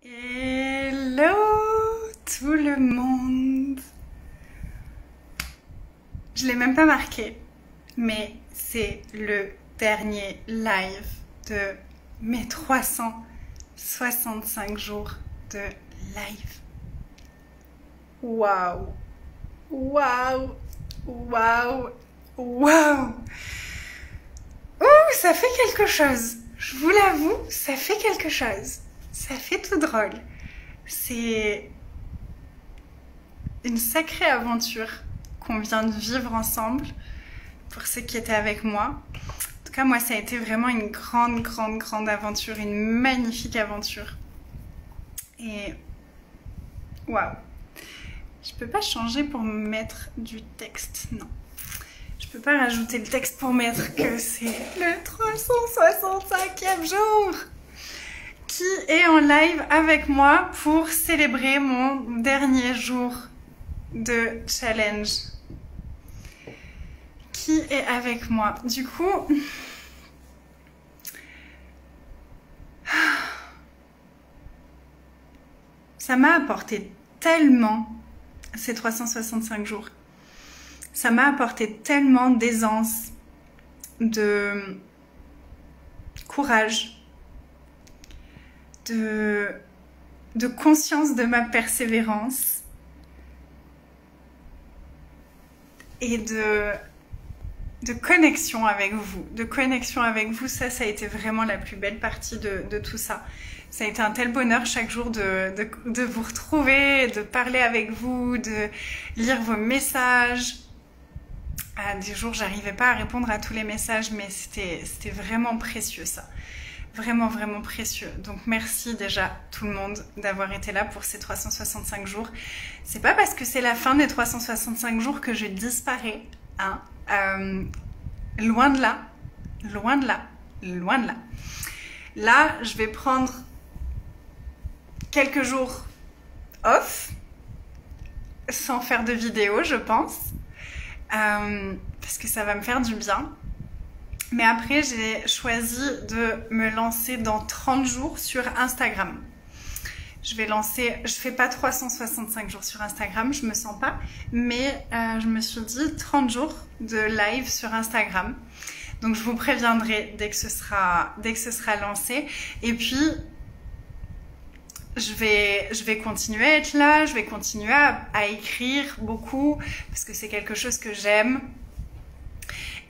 Hello tout le monde. Je l'ai même pas marqué, mais c'est le dernier live de mes 365 jours de live. Waouh, waouh, waouh, waouh. Ouh, ça fait quelque chose. Je vous l'avoue, ça fait quelque chose. Ça fait tout drôle. C'est une sacrée aventure qu'on vient de vivre ensemble pour ceux qui étaient avec moi. En tout cas, moi, ça a été vraiment une grande aventure, une magnifique aventure. Et waouh. Je peux pas changer pour mettre du texte, non. Je peux pas rajouter le texte pour mettre que c'est le 365e jour qui est en live avec moi pour célébrer mon dernier jour de challenge. Qui est avec moi? Du coup, ça m'a apporté tellement ces 365 jours. Ça m'a apporté tellement d'aisance, de courage, de conscience de ma persévérance et de connexion avec vous. De connexion avec vous, ça a été vraiment la plus belle partie de tout ça. Ça a été un tel bonheur chaque jour de vous retrouver, de parler avec vous, de lire vos messages. Des jours, j'arrivais pas à répondre à tous les messages, mais c'était vraiment précieux ça. Vraiment précieux. Donc merci déjà tout le monde d'avoir été là pour ces 365 jours. C'est pas parce que c'est la fin des 365 jours que je disparais, hein. Loin de là, loin de là, loin de là. Là, je vais prendre quelques jours off, sans faire de vidéo, je pense, parce que ça va me faire du bien. Mais après, j'ai choisi de me lancer dans 30 jours sur Instagram. Je fais pas 365 jours sur Instagram, je me sens pas, mais je me suis dit 30 jours de live sur Instagram. Donc je vous préviendrai dès que ce sera lancé. Et puis, je vais continuer à être là, je vais continuer à écrire beaucoup, parce que c'est quelque chose que j'aime.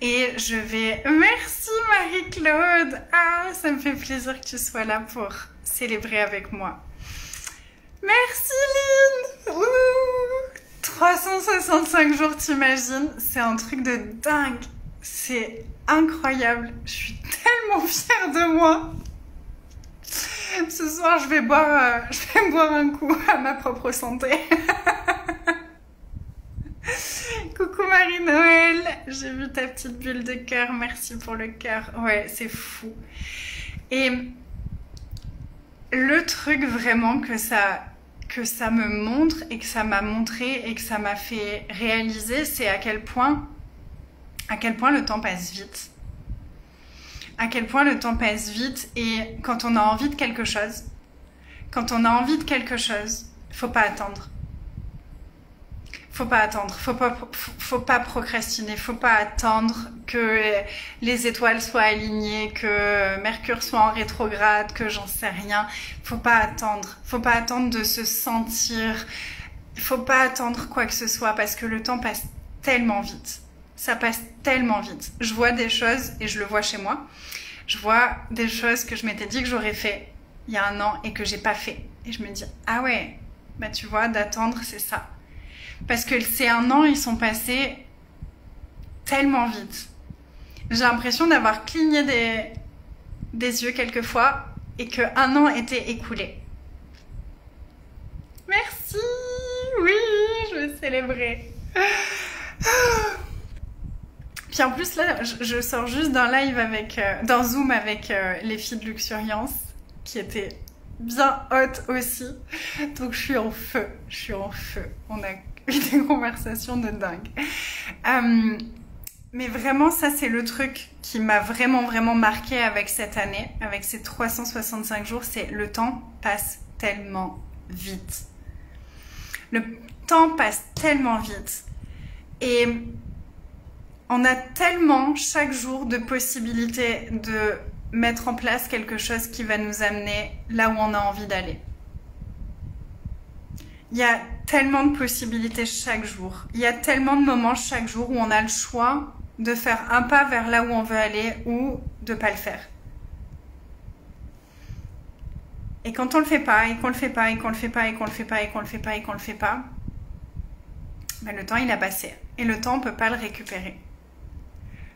Et je vais... Merci Marie-Claude! Ah, ça me fait plaisir que tu sois là pour célébrer avec moi. Merci Lynn! Ouh, 365 jours, t'imagines? C'est un truc de dingue. C'est incroyable. Je suis tellement fière de moi. Ce soir, je vais boire un coup à ma propre santé. Coucou Marie-Noël, j'ai vu ta petite bulle de cœur, merci pour le cœur. Ouais, c'est fou. Et le truc vraiment que ça me montre et que ça m'a montré et que ça m'a fait réaliser, c'est à quel point le temps passe vite. À quel point le temps passe vite, et quand on a envie de quelque chose, faut pas attendre. Faut pas procrastiner, faut pas attendre que les étoiles soient alignées, que Mercure soit en rétrograde, que j'en sais rien. Faut pas attendre de se sentir, faut pas attendre quoi que ce soit, parce que le temps passe tellement vite. Ça passe tellement vite. Je vois des choses, et je le vois chez moi, je vois des choses que je m'étais dit que j'aurais fait il y a 1 an et que j'ai pas fait. Et je me dis, ah ouais, bah tu vois, d'attendre, c'est ça. Parce que ces 1 an, ils sont passés tellement vite. J'ai l'impression d'avoir cligné des yeux quelquefois et que 1 an était écoulé. Merci! Oui, je vais célébrer. Puis en plus, là, je sors juste d'un live d'un Zoom avec les filles de Luxuriance, qui étaient bien hautes aussi. Donc je suis en feu. On a des conversations de dingue. Mais vraiment, ça c'est le truc qui m'a vraiment marqué avec cette année, avec ces 365 jours, c'est le temps passe tellement vite. Le temps passe tellement vite. Et on a tellement chaque jour de possibilités de mettre en place quelque chose qui va nous amener là où on a envie d'aller. Il y a tellement de possibilités chaque jour. Il y a tellement de moments chaque jour où on a le choix de faire un pas vers là où on veut aller ou de ne pas le faire. Et quand on le fait pas, et qu'on le fait pas, et qu'on le fait pas, et qu'on le fait pas, et qu'on le fait pas, et qu'on le fait pas, ben le temps il a passé. Et le temps on peut pas le récupérer.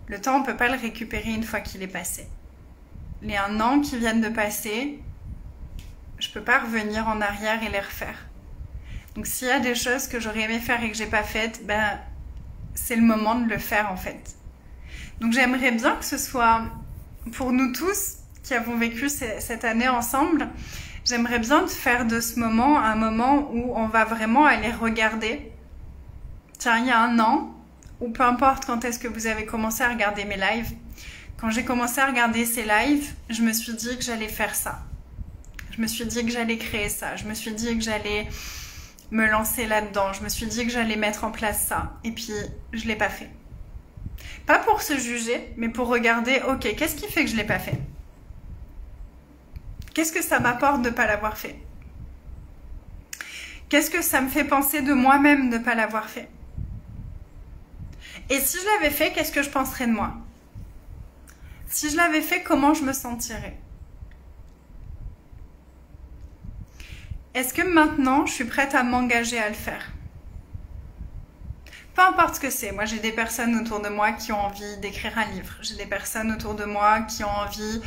Le temps on peut pas le récupérer une fois qu'il est passé. Les 1 an qui viennent de passer, je peux pas revenir en arrière et les refaire. Donc s'il y a des choses que j'aurais aimé faire et que j'ai pas faites, ben c'est le moment de le faire en fait. Donc j'aimerais bien que ce soit pour nous tous qui avons vécu cette année ensemble, j'aimerais bien faire de ce moment un moment où on va vraiment aller regarder. Tiens, il y a 1 an, ou peu importe quand est-ce que vous avez commencé à regarder mes lives, quand j'ai commencé à regarder ces lives, je me suis dit que j'allais faire ça. Je me suis dit que j'allais créer ça. Je me suis dit que j'allais me lancer là-dedans. Je me suis dit que j'allais mettre en place ça. Et puis, je ne l'ai pas fait. Pas pour se juger, mais pour regarder, ok, qu'est-ce qui fait que je ne l'ai pas fait? Qu'est-ce que ça m'apporte de ne pas l'avoir fait? Qu'est-ce que ça me fait penser de moi-même de ne pas l'avoir fait? Et si je l'avais fait, qu'est-ce que je penserais de moi? Si je l'avais fait, comment je me sentirais? Est-ce que maintenant, je suis prête à m'engager à le faire? Peu importe ce que c'est. Moi, j'ai des personnes autour de moi qui ont envie d'écrire un livre. J'ai des personnes autour de moi qui ont envie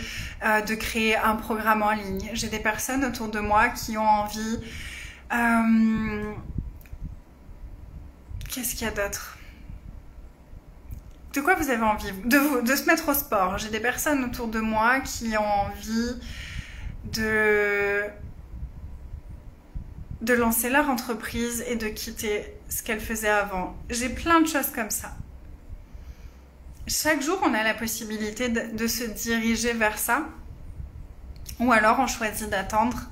de créer un programme en ligne. J'ai des personnes autour de moi qui ont envie... Qu'est-ce qu'il y a d'autre? De quoi vous avez envie? De se mettre au sport. J'ai des personnes autour de moi qui ont envie de lancer leur entreprise et de quitter ce qu'elle faisait avant. J'ai plein de choses comme ça. Chaque jour, on a la possibilité de se diriger vers ça, ou alors on choisit d'attendre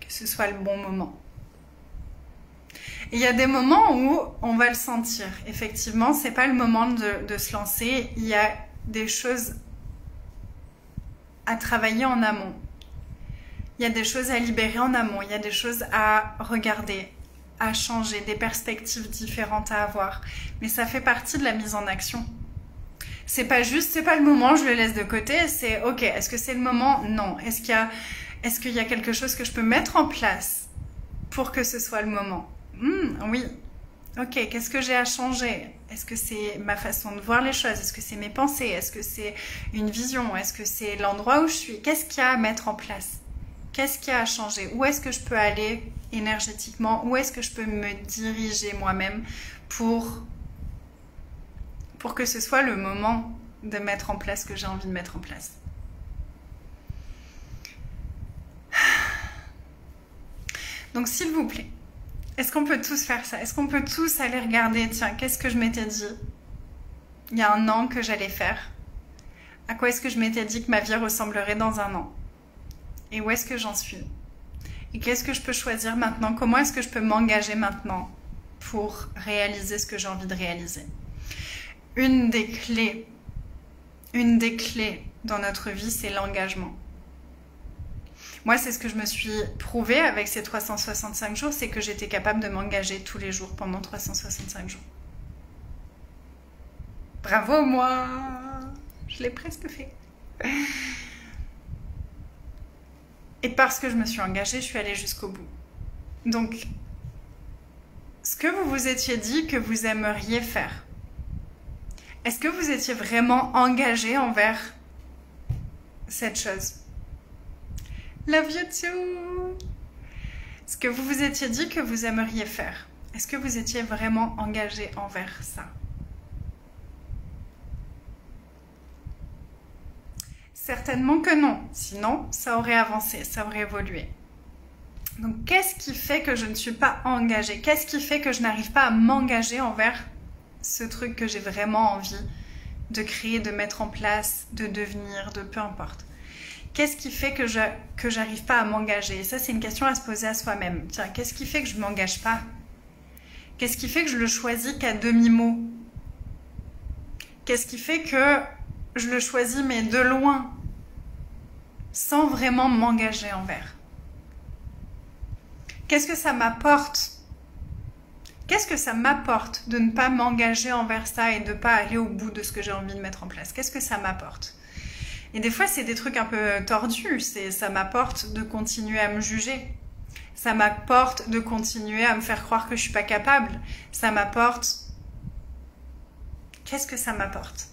que ce soit le bon moment. Et il y a des moments où on va le sentir. Effectivement, c'est pas le moment de se lancer. Il y a des choses à travailler en amont. Il y a des choses à libérer en amont, il y a des choses à regarder, à changer, des perspectives différentes à avoir. Mais ça fait partie de la mise en action. C'est pas juste, c'est pas le moment, je le laisse de côté, c'est ok, est-ce que c'est le moment? Non. Est-ce qu'il y a quelque chose que je peux mettre en place pour que ce soit le moment? Oui. Ok, qu'est-ce que j'ai à changer? Est-ce que c'est ma façon de voir les choses? Est-ce que c'est mes pensées? Est-ce que c'est une vision? Est-ce que c'est l'endroit où je suis? Qu'est-ce qu'il y a à mettre en place? Qu'est-ce qu'il y a à changer? Où est-ce que je peux aller énergétiquement? Où est-ce que je peux me diriger moi-même pour que ce soit le moment de mettre en place ce que j'ai envie de mettre en place? Donc s'il vous plaît, est-ce qu'on peut tous faire ça? Est-ce qu'on peut tous aller regarder, tiens, qu'est-ce que je m'étais dit il y a 1 an que j'allais faire? À quoi est-ce que je m'étais dit que ma vie ressemblerait dans 1 an? Et où est-ce que j'en suis? Et qu'est-ce que je peux choisir maintenant? Comment est-ce que je peux m'engager maintenant pour réaliser ce que j'ai envie de réaliser? Une des clés dans notre vie, c'est l'engagement. Moi, c'est ce que je me suis prouvé avec ces 365 jours, c'est que j'étais capable de m'engager tous les jours pendant 365 jours. Bravo moi! Je l'ai presque fait. Et parce que je me suis engagée, je suis allée jusqu'au bout. Donc, ce que vous vous étiez dit que vous aimeriez faire, est-ce que vous étiez vraiment engagé envers cette chose? Love you too! Ce que vous vous étiez dit que vous aimeriez faire, est-ce que vous étiez vraiment engagé envers ça? Certainement que non, sinon ça aurait avancé, ça aurait évolué. Donc qu'est-ce qui fait que je ne suis pas engagée? Qu'est-ce qui fait que je n'arrive pas à m'engager envers ce truc que j'ai vraiment envie de créer, de mettre en place, de devenir, de peu importe? Qu'est-ce qui fait que j'arrive pas à m'engager? Et ça, c'est une question à se poser à soi-même. Tiens, qu'est-ce qui fait que je m'engage pas? Qu'est-ce qui fait que je le choisis qu'à demi-mot? Qu'est-ce qui fait que je le choisis mais de loin, sans vraiment m'engager envers? Qu'est-ce que ça m'apporte? Qu'est-ce que ça m'apporte de ne pas m'engager envers ça et de ne pas aller au bout de ce que j'ai envie de mettre en place? Qu'est-ce que ça m'apporte? Et des fois, c'est des trucs un peu tordus. Ça m'apporte de continuer à me juger. Ça m'apporte de continuer à me faire croire que je suis pas capable. Ça m'apporte... Qu'est-ce que ça m'apporte?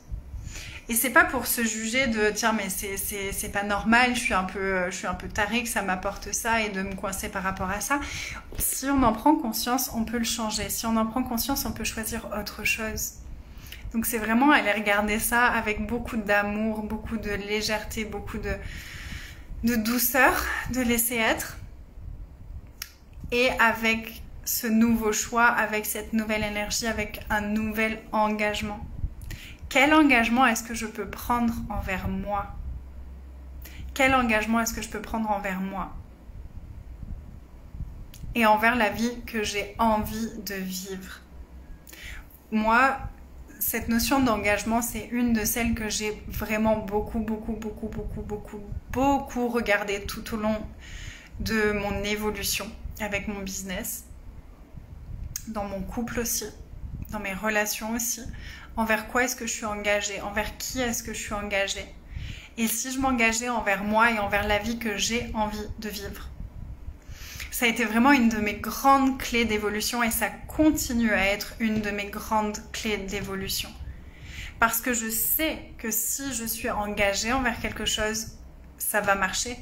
Et c'est pas pour se juger de tiens mais c'est pas normal, je suis un peu tarée que ça m'apporte ça et de me coincer par rapport à ça. Si on en prend conscience, on peut le changer. Si on en prend conscience, on peut choisir autre chose. Donc c'est vraiment aller regarder ça avec beaucoup d'amour, beaucoup de légèreté, beaucoup de douceur, de laisser être. Et avec ce nouveau choix, avec cette nouvelle énergie, avec un nouvel engagement. Quel engagement est-ce que je peux prendre envers moi? Quel engagement est-ce que je peux prendre envers moi? Et envers la vie que j'ai envie de vivre. Moi, cette notion d'engagement, c'est une de celles que j'ai vraiment beaucoup regardé tout au long de mon évolution avec mon business, dans mon couple aussi, dans mes relations aussi. Envers quoi est-ce que je suis engagée? Envers qui est-ce que je suis engagée? Et si je m'engageais envers moi et envers la vie que j'ai envie de vivre? Ça a été vraiment une de mes grandes clés d'évolution et ça continue à être une de mes grandes clés d'évolution. Parce que je sais que si je suis engagée envers quelque chose, ça va marcher.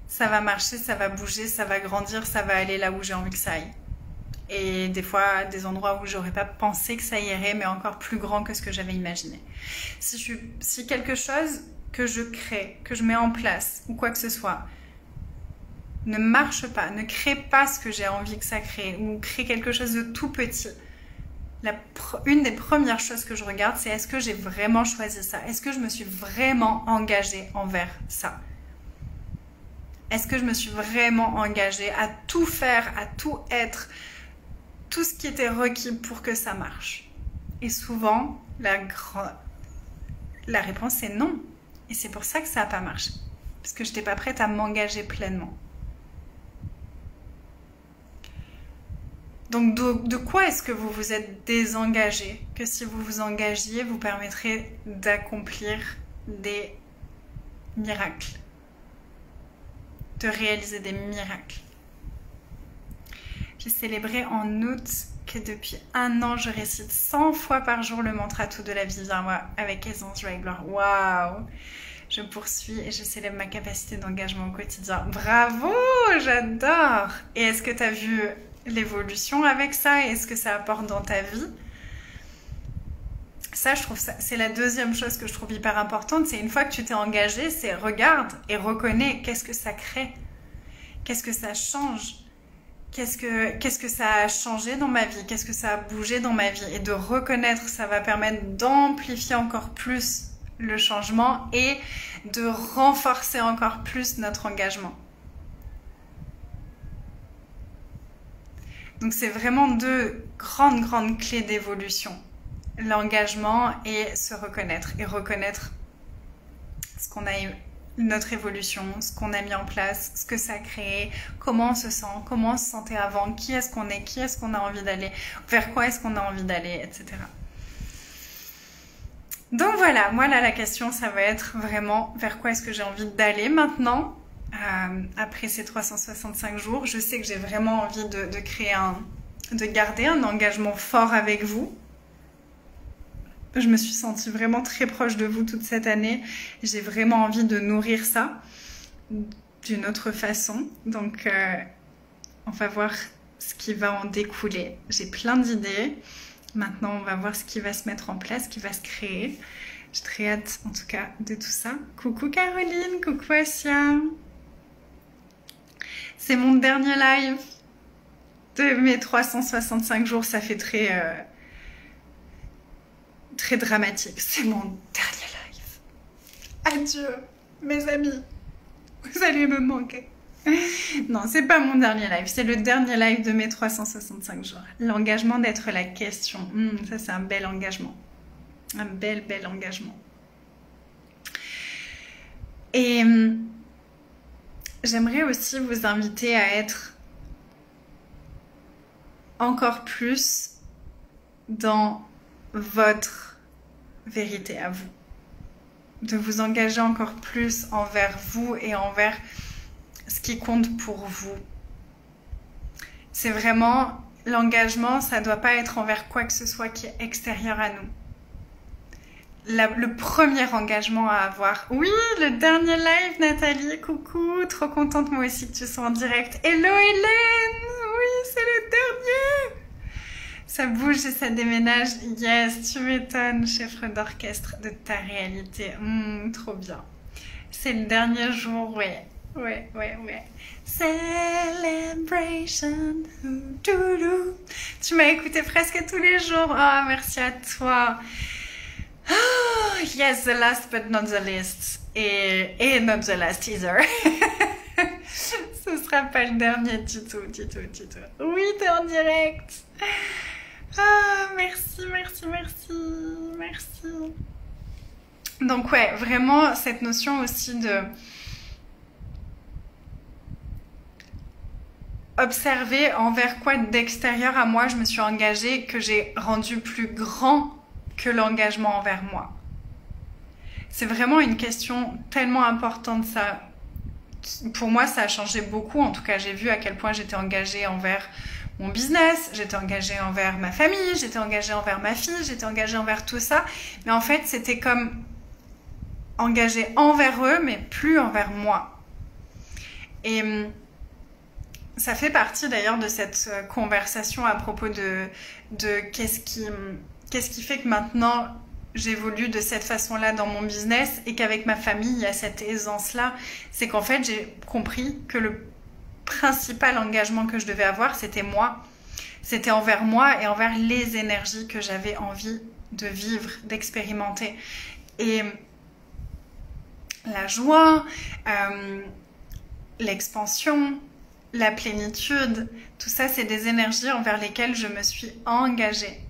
Ça va marcher, ça va bouger, ça va grandir, ça va aller là où j'ai envie que ça aille. Et des fois, des endroits où j'aurais pas pensé que ça irait, mais encore plus grand que ce que j'avais imaginé. Si quelque chose que je crée, que je mets en place, ou quoi que ce soit, ne marche pas, ne crée pas ce que j'ai envie que ça crée, ou crée quelque chose de tout petit, une des premières choses que je regarde, c'est est-ce que j'ai vraiment choisi ça? Est-ce que je me suis vraiment engagée envers ça? Est-ce que je me suis vraiment engagée à tout faire, à tout être, tout ce qui était requis pour que ça marche? Et souvent, la réponse est non. Et c'est pour ça que ça n'a pas marché. Parce que je n'étais pas prête à m'engager pleinement. Donc de quoi est-ce que vous vous êtes désengagé? Que si vous vous engagiez, vous permettrez d'accomplir des miracles. De réaliser des miracles. J'ai célébré en août que depuis 1 an, je récite 100 fois par jour le mantra tout de la vie vient moi avec aisance, joie et gloire. Waouh! Je poursuis et je célèbre ma capacité d'engagement au quotidien. Bravo! J'adore! Et est-ce que tu as vu l'évolution avec ça? Est-ce que ça apporte dans ta vie? Ça, je trouve ça, c'est la deuxième chose que je trouve hyper importante. C'est une fois que tu t'es engagé, c'est regarde et reconnais qu'est-ce que ça crée, qu'est-ce que ça change, qu'est-ce que ça a changé dans ma vie, qu'est-ce que ça a bougé dans ma vie. Et de reconnaître, ça va permettre d'amplifier encore plus le changement et de renforcer encore plus notre engagement. Donc c'est vraiment deux grandes clés d'évolution. L'engagement et se reconnaître. Et reconnaître ce qu'on a, notre évolution, ce qu'on a mis en place, ce que ça a créé, comment on se sent, comment on se sentait avant, qui est-ce qu'on est, qui est-ce qu'on a envie d'aller, vers quoi est-ce qu'on a envie d'aller, etc. Donc voilà, moi là la question ça va être vraiment vers quoi est-ce que j'ai envie d'aller maintenant. Après ces 365 jours, je sais que j'ai vraiment envie de garder un engagement fort avec vous. Je me suis sentie vraiment très proche de vous toute cette année. J'ai vraiment envie de nourrir ça d'une autre façon. Donc, on va voir ce qui va en découler. J'ai plein d'idées. Maintenant, on va voir ce qui va se mettre en place, ce qui va se créer. J'ai très hâte, en tout cas, de tout ça. Coucou Caroline, coucou Asia. C'est mon dernier live de mes 365 jours. Ça fait très dramatique. C'est mon dernier live. Adieu. mes amis, vous allez me manquer. Non, c'est pas mon dernier live, c'est le dernier live de mes 365 jours. L'engagement d'être la question. Ça, c'est un bel engagement. Un bel engagement. Et j'aimerais aussi vous inviter à être encore plus dans votre vérité à vous. De vous engager encore plus envers vous et envers ce qui compte pour vous. C'est vraiment l'engagement, ça ne doit pas être envers quoi que ce soit qui est extérieur à nous. Le premier engagement à avoir. Oui, le dernier live, Nathalie, coucou, trop contente moi aussi que tu sois en direct. Hello Hélène, oui, c'est le dernier. Ça bouge et ça déménage. Yes, tu m'étonnes, chef d'orchestre de ta réalité. Trop bien. C'est le dernier jour, ouais. Celebration. Tu m'as écouté presque tous les jours. Ah, merci à toi. Oh, yes, the last but not the least. Et not the last either. Ce sera pas le dernier du tout. Oui, t'es en direct. Ah, merci. Donc ouais, vraiment cette notion aussi de observer envers quoi d'extérieur à moi je me suis engagée, que j'ai rendu plus grand que l'engagement envers moi. C'est vraiment une question tellement importante, ça. Pour moi, ça a changé beaucoup. En tout cas, j'ai vu à quel point j'étais engagée envers mon business, j'étais engagée envers ma famille, j'étais engagée envers ma fille, j'étais engagée envers tout ça. Mais en fait, c'était comme engagée envers eux, mais plus envers moi. Et ça fait partie d'ailleurs de cette conversation à propos de qu'est-ce qui fait que maintenant j'évolue de cette façon-là dans mon business et qu'avec ma famille, il y a cette aisance-là. C'est qu'en fait, j'ai compris que le principal engagement que je devais avoir, c'était moi. C'était envers moi et envers les énergies que j'avais envie de vivre, d'expérimenter. Et la joie, l'expansion, la plénitude, tout ça, c'est des énergies envers lesquelles je me suis engagée.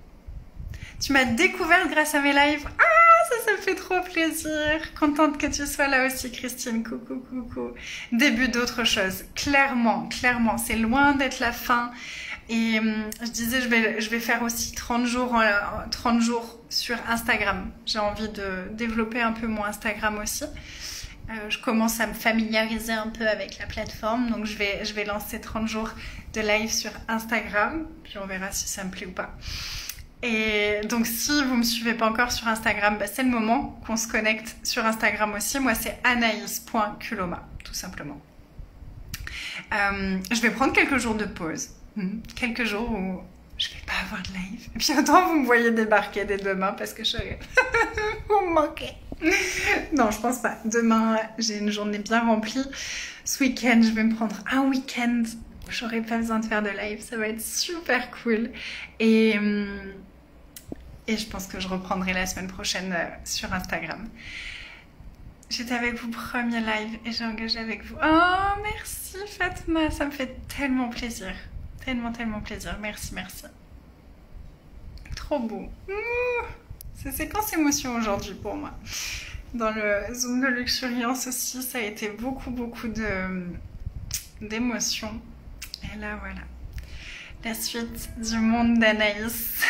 Tu m'as découverte grâce à mes lives. Ah, ça me fait trop plaisir. Contente que tu sois là aussi, Christine. Coucou. Début d'autre chose. Clairement. C'est loin d'être la fin. Et je disais, je vais faire aussi 30 jours sur Instagram. J'ai envie de développer un peu mon Instagram aussi. Je commence à me familiariser un peu avec la plateforme. Donc, je vais lancer 30 jours de live sur Instagram. Puis, on verra si ça me plaît ou pas. Et donc, si vous me suivez pas encore sur Instagram, c'est le moment qu'on se connecte sur Instagram aussi. Moi, c'est anaïs.culoma, tout simplement. Je vais prendre quelques jours de pause. Quelques jours où je vais pas avoir de live. Et puis, autant vous me voyez débarquer dès demain parce que je serai... vous me manquez. Non, je pense pas. Demain, j'ai une journée bien remplie. Ce week-end, je vais me prendre un week-end. J'aurai pas besoin de faire de live. Ça va être super cool. Et je pense que je reprendrai la semaine prochaine sur Instagram. J'étais avec vous premier live et j'ai engagé avec vous. Oh, merci Fatma. Ça me fait tellement plaisir. Tellement plaisir. Merci. Trop beau. C'est séquence émotion aujourd'hui pour moi. Dans le Zoom de Luxuriance aussi, ça a été beaucoup d'émotions. Et là, voilà. La suite du monde d'Anaïs.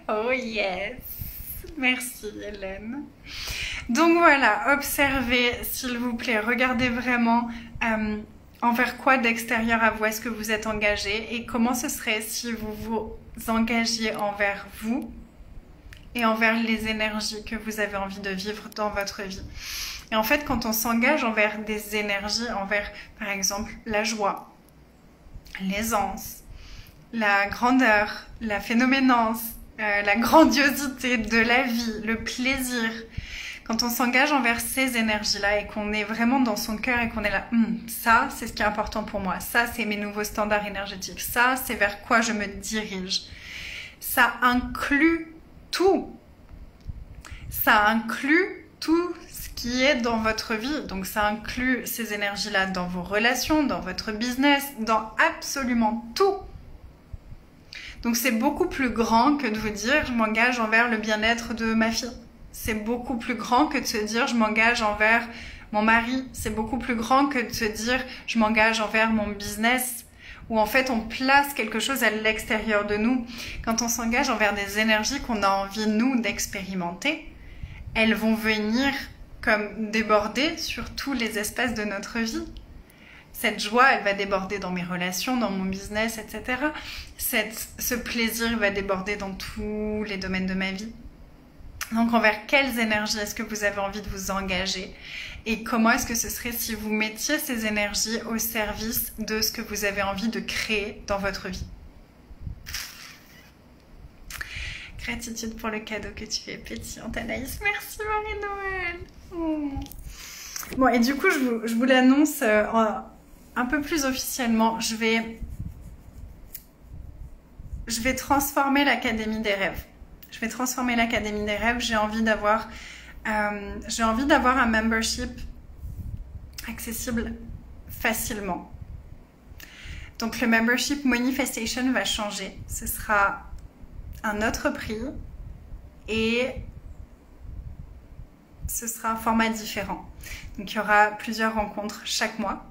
Oh yes. Merci Hélène. Donc voilà, observez s'il vous plaît. Regardez vraiment envers quoi d'extérieur à vous est-ce que vous êtes engagé et comment ce serait si vous vous engagiez envers vous et envers les énergies que vous avez envie de vivre dans votre vie. Et en fait, quand on s'engage envers des énergies, envers par exemple la joie, l'aisance, la grandeur, la phénoménance, la grandiosité de la vie, le plaisir, quand on s'engage envers ces énergies-là et qu'on est vraiment dans son cœur et qu'on est là, ça c'est ce qui est important pour moi, ça c'est mes nouveaux standards énergétiques, ça c'est vers quoi je me dirige. Ça inclut tout. Ça inclut qui est dans votre vie. Donc ça inclut ces énergies-là dans vos relations, dans votre business, dans absolument tout. Donc c'est beaucoup plus grand que de vous dire je m'engage envers le bien-être de ma fille. C'est beaucoup plus grand que de se dire je m'engage envers mon mari. C'est beaucoup plus grand que de se dire je m'engage envers mon business. Où en fait on place quelque chose à l'extérieur de nous. Quand on s'engage envers des énergies qu'on a envie nous d'expérimenter, elles vont venir comme déborder sur tous les espaces de notre vie. Cette joie, elle va déborder dans mes relations, dans mon business, etc. Ce plaisir va déborder dans tous les domaines de ma vie. Donc envers quelles énergies est-ce que vous avez envie de vous engager? Et comment est-ce que ce serait si vous mettiez ces énergies au service de ce que vous avez envie de créer dans votre vie? Gratitude pour le cadeau que tu es pétillante, Anaïs. Merci Marie-Noël. Bon, et du coup, je vous l'annonce un peu plus officiellement. Je vais transformer l'Académie des rêves. Je vais transformer l'Académie des rêves. J'ai envie d'avoir un membership accessible facilement. Donc le membership Manifestation va changer. Ce sera un autre prix et ce sera un format différent. Donc il y aura plusieurs rencontres chaque mois.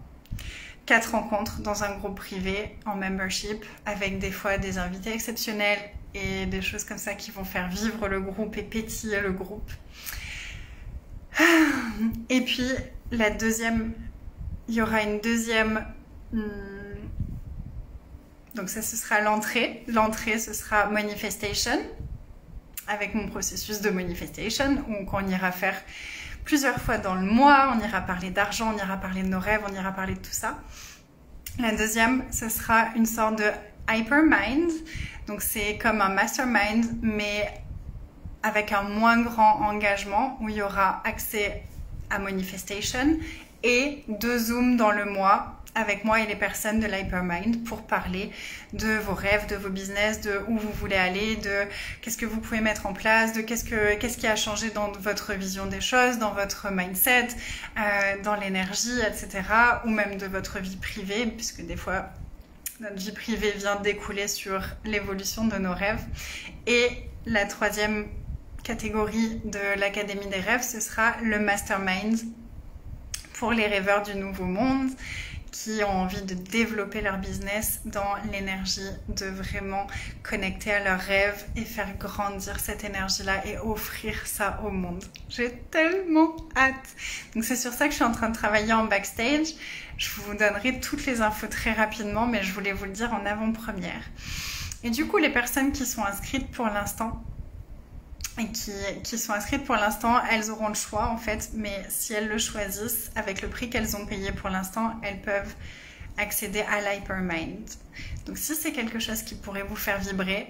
4 rencontres dans un groupe privé en membership avec des fois des invités exceptionnels et des choses comme ça qui vont faire vivre le groupe et pétiller le groupe. Et puis la deuxième, il y aura une deuxième, donc ça ce sera l'entrée. L'entrée ce sera Manifestation avec mon processus de Manifestation où on ira faire plusieurs fois dans le mois, on ira parler d'argent, on ira parler de nos rêves, on ira parler de tout ça. La deuxième, ce sera une sorte de Hypermind, donc c'est comme un mastermind, mais avec un moins grand engagement, où il y aura accès à Manifestation et 2 Zooms dans le mois, avec moi et les personnes de l'Hypermind pour parler de vos rêves, de vos business, de où vous voulez aller, de qu'est-ce que vous pouvez mettre en place, de qu'est-ce qui a changé dans votre vision des choses, dans votre mindset, dans l'énergie, etc. Ou même de votre vie privée, puisque des fois, notre vie privée vient découler sur l'évolution de nos rêves. Et la troisième catégorie de l'Académie des rêves, ce sera le Mastermind pour les rêveurs du nouveau monde, qui ont envie de développer leur business dans l'énergie de vraiment connecter à leurs rêves et faire grandir cette énergie-là et offrir ça au monde. J'ai tellement hâte. Donc c'est sur ça que je suis en train de travailler en backstage. Je vous donnerai toutes les infos très rapidement, mais je voulais vous le dire en avant-première. Et du coup, les personnes qui sont inscrites pour l'instant, et qui sont inscrites pour l'instant, elles auront le choix en fait, mais si elles le choisissent, avec le prix qu'elles ont payé pour l'instant, elles peuvent accéder à l'Hypermind. Donc si c'est quelque chose qui pourrait vous faire vibrer,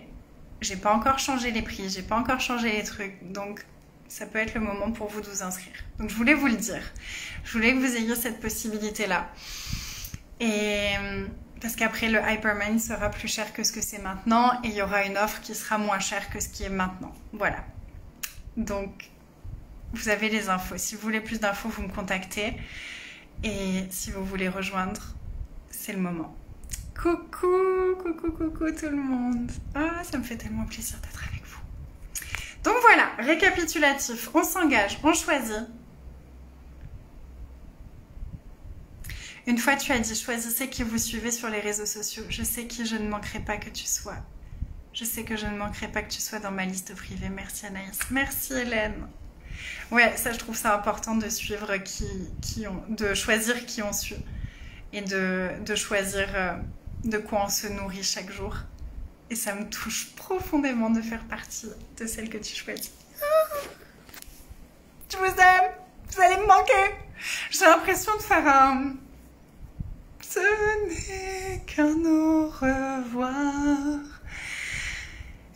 j'ai pas encore changé les prix, j'ai pas encore changé les trucs, donc ça peut être le moment pour vous de vous inscrire. Donc je voulais vous le dire, je voulais que vous ayez cette possibilité-là. Et parce qu'après le Hypermind sera plus cher que ce que c'est maintenant et il y aura une offre qui sera moins chère que ce qui est maintenant. Voilà. Donc, vous avez les infos. Si vous voulez plus d'infos, vous me contactez. Et si vous voulez rejoindre, c'est le moment. Coucou, coucou, coucou tout le monde. Ah, ça me fait tellement plaisir d'être avec vous. Donc voilà, récapitulatif. On s'engage, on choisit. Une fois, tu as dit, choisissez qui vous suivez sur les réseaux sociaux. Je sais qui je ne manquerai pas que tu sois. Je sais que je ne manquerai pas que tu sois dans ma liste privée. Merci Anaïs. Merci Hélène. Ouais, ça je trouve ça important de suivre de choisir qui on suit. Et de choisir de quoi on se nourrit chaque jour. Et ça me touche profondément de faire partie de celle que tu choisis. Je vous aime. Vous allez me manquer. J'ai l'impression de faire un... Ce n'est qu'un au revoir.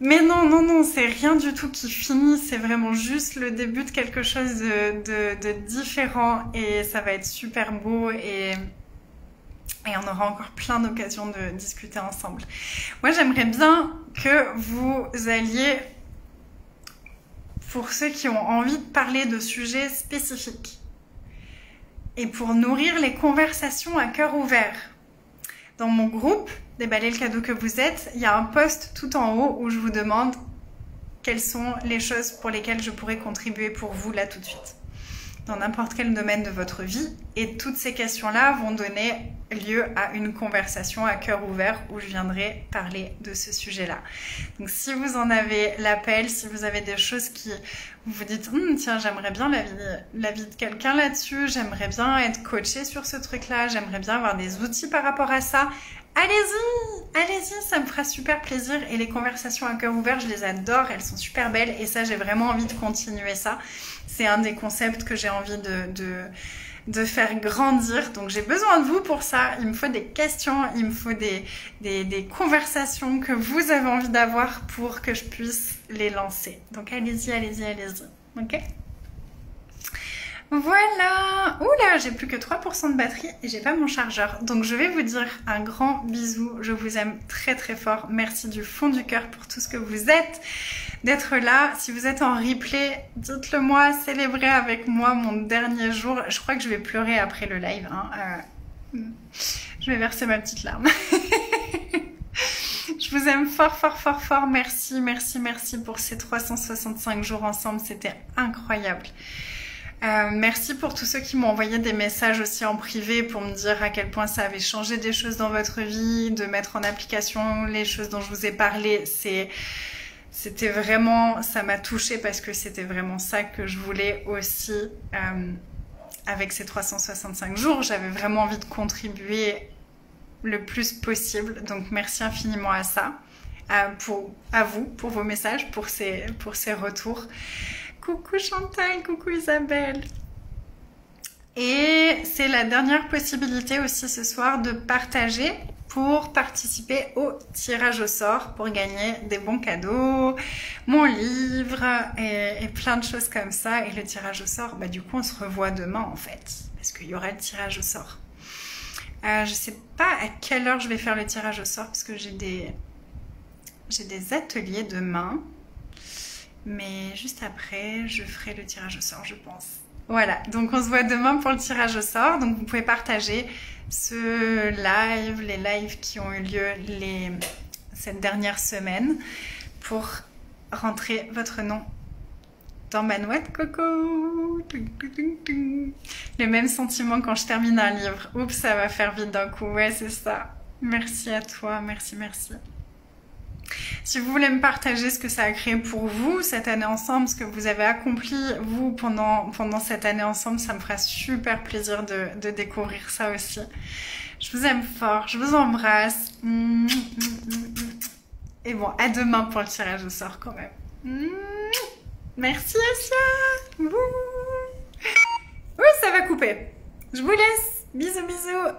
Mais non, non, non, c'est rien du tout qui finit, c'est vraiment juste le début de quelque chose de différent et ça va être super beau et on aura encore plein d'occasions de discuter ensemble. Moi, j'aimerais bien que vous alliez pour ceux qui ont envie de parler de sujets spécifiques et pour nourrir les conversations à cœur ouvert. Dans mon groupe, Déballez le cadeau que vous êtes, il y a un post tout en haut où je vous demande quelles sont les choses pour lesquelles je pourrais contribuer pour vous là tout de suite, dans n'importe quel domaine de votre vie. Et toutes ces questions-là vont donner lieu à une conversation à cœur ouvert où je viendrai parler de ce sujet-là. Donc si vous en avez l'appel, si vous avez des choses qui vous dites tiens, j'aimerais bien la vie de quelqu'un là-dessus, j'aimerais bien être coachée sur ce truc-là, j'aimerais bien avoir des outils par rapport à ça, allez-y, ça me fera super plaisir. Et les conversations à cœur ouvert, je les adore, elles sont super belles et ça, j'ai vraiment envie de continuer ça. C'est un des concepts que j'ai envie de faire grandir. Donc j'ai besoin de vous pour ça. Il me faut des questions, il me faut des conversations que vous avez envie d'avoir pour que je puisse les lancer. Donc allez-y. Ok ? Voilà. Oula, j'ai plus que 3% de batterie et j'ai pas mon chargeur. Donc je vais vous dire un grand bisou. Je vous aime très très fort. Merci du fond du cœur pour tout ce que vous êtes, d'être là. Si vous êtes en replay, dites-le moi, célébrez avec moi mon dernier jour. Je crois que je vais pleurer après le live. Je vais verser ma petite larme. Je vous aime fort. Merci pour ces 365 jours ensemble. C'était incroyable. Merci pour tous ceux qui m'ont envoyé des messages aussi en privé pour me dire à quel point ça avait changé des choses dans votre vie, de mettre en application les choses dont je vous ai parlé. C'était vraiment, ça m'a touchée parce que c'était vraiment ça que je voulais aussi avec ces 365 jours. J'avais vraiment envie de contribuer le plus possible. Donc merci infiniment à ça, à vous, pour vos messages, pour ces retours. Coucou Chantal, coucou Isabelle. Et c'est la dernière possibilité aussi ce soir de partager pour participer au tirage au sort pour gagner des bons cadeaux, mon livre et plein de choses comme ça. Et le tirage au sort, du coup on se revoit demain en fait, parce qu'il y aura le tirage au sort. Je sais pas à quelle heure je vais faire le tirage au sort parce que j'ai des ateliers demain. Mais juste après, je ferai le tirage au sort, je pense. Voilà, donc on se voit demain pour le tirage au sort. Donc vous pouvez partager ce live, les lives qui ont eu lieu cette dernière semaine pour rentrer votre nom dans ma noix de coco. Le même sentiment quand je termine un livre. Oups, ça va faire vite d'un coup. Ouais, c'est ça. Merci à toi, merci. Si vous voulez me partager ce que ça a créé pour vous cette année ensemble, ce que vous avez accompli vous pendant cette année ensemble, ça me fera super plaisir de découvrir ça aussi. Je vous aime fort, je vous embrasse. Et bon, à demain pour le tirage au sort quand même. Merci Asia. Oui, ça va couper. Je vous laisse. Bisous.